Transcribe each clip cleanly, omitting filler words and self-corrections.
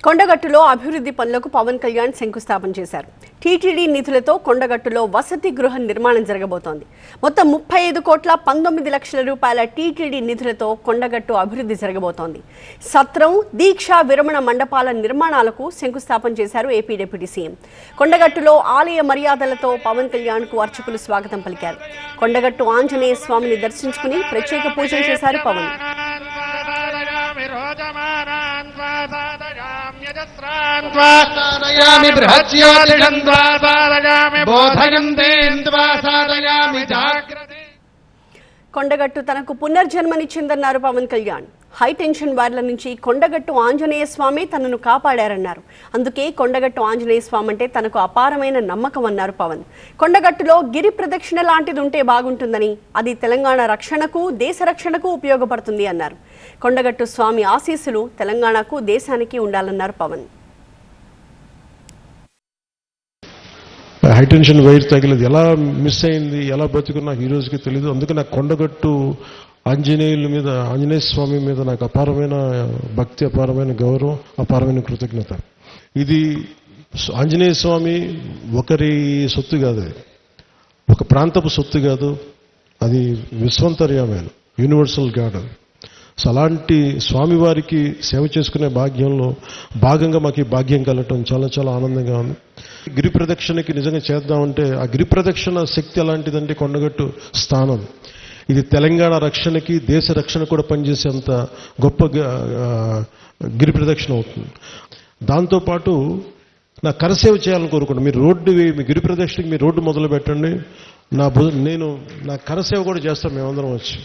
కొండగట్టులో అభివృద్ధి పనులకు పవన్ కళ్యాణ్ శంకుస్థాపన చేశారు. టీటీడీ నిధులతో కొండగట్టులో వసతి గృహ నిర్మాణం జరగబోతోంది. మొత్తం 35,19,00,000 రూపాయల టీటీడీ నిధులతో కొండగట్టు అభివృద్ధి జరగబోతోంది. సత్రం, దీక్షా విరమణ మండపాల నిర్మాణాలకు శంకుస్థాపన చేశారు ఏపీ డిప్యూటీ సీఎం. కొండగట్టులో ఆలయ మర్యాదలతో పవన్ కళ్యాణ్ కు అర్చకులు స్వాగతం పలికారు. కొండగట్టు ఆంజనేయ స్వామిని దర్శించుకుని ప్రత్యేక పూజలు చేశారు పవన్. కొండగట్టు తనకు పునర్జన్మనిచ్చిందన్నారు పవన్ కళ్యాణ్. హైటెన్షన్ వైర్ల నుంచి కొండగట్టు ఆంజనేయ స్వామి తనను కాపాడారన్నారు. అందుకే కొండగట్టు ఆంజనేయ స్వామి అంటే తనకు అపారమైన నమ్మకం అన్నారు పవన్. కొండగట్టులో గిరి ప్రదక్షిణ లాంటిది ఉంటే బాగుంటుందని, అది తెలంగాణ రక్షణకు, దేశ రక్షణకు ఉపయోగపడుతుంది అన్నారు. కొండగట్టు స్వామి ఆశీస్సులు తెలంగాణకు, దేశానికి ఉండాలన్నారు పవన్. హైటెన్షన్ వైర్ తగిలేదు, ఎలా మిస్ అయింది, ఎలా బతుకున్నా ఈ రోజుకి తెలియదు. అందుకే నాకు కొండగట్టు ఆంజనేయ స్వామి మీద నాకు అపారమైన భక్తి, అపారమైన గౌరవం, అపారమైన కృతజ్ఞత. ఇది ఆంజనేయ స్వామి ఒకరి సొత్తు కాదు, ఒక ప్రాంతపు సొత్తు కాదు, అది విశ్వంతర్యామైన యూనివర్సల్ గాడ్. సో అలాంటి స్వామివారికి సేవ చేసుకునే భాగ్యంలో భాగంగా మాకు ఈ భాగ్యం కలగటం చాలా చాలా ఆనందంగా ఉంది. గిరి ప్రదక్షిణకి నిజంగా చేద్దామంటే ఆ గిరి ప్రదక్షిణ శక్తి ఎలాంటిదంటే కొండగట్టు స్థానం ఇది తెలంగాణ రక్షణకి, దేశ రక్షణ కూడా పనిచేసేంత గొప్ప గిరి ప్రదక్షిణ అవుతుంది. దాంతోపాటు నా కరసేవ చేయాలని కోరుకుంటాను. మీరు మీ గిరి ప్రదక్షిణకి మీరు రోడ్డు మొదలు పెట్టండి, నేను నా కరసేవ కూడా చేస్తాను. మేమందరం వచ్చి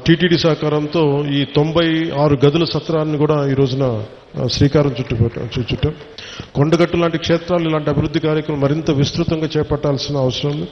టీటీడీ సహకారంతో ఈ 96 గదుల సత్రాన్ని కూడా ఈ రోజున శ్రీకారం చుట్టాం. కొండగట్టు లాంటి క్షేత్రాలు ఇలాంటి అభివృద్ధి కార్యక్రమం మరింత విస్తృతంగా చేపట్టాల్సిన అవసరం ఉంది.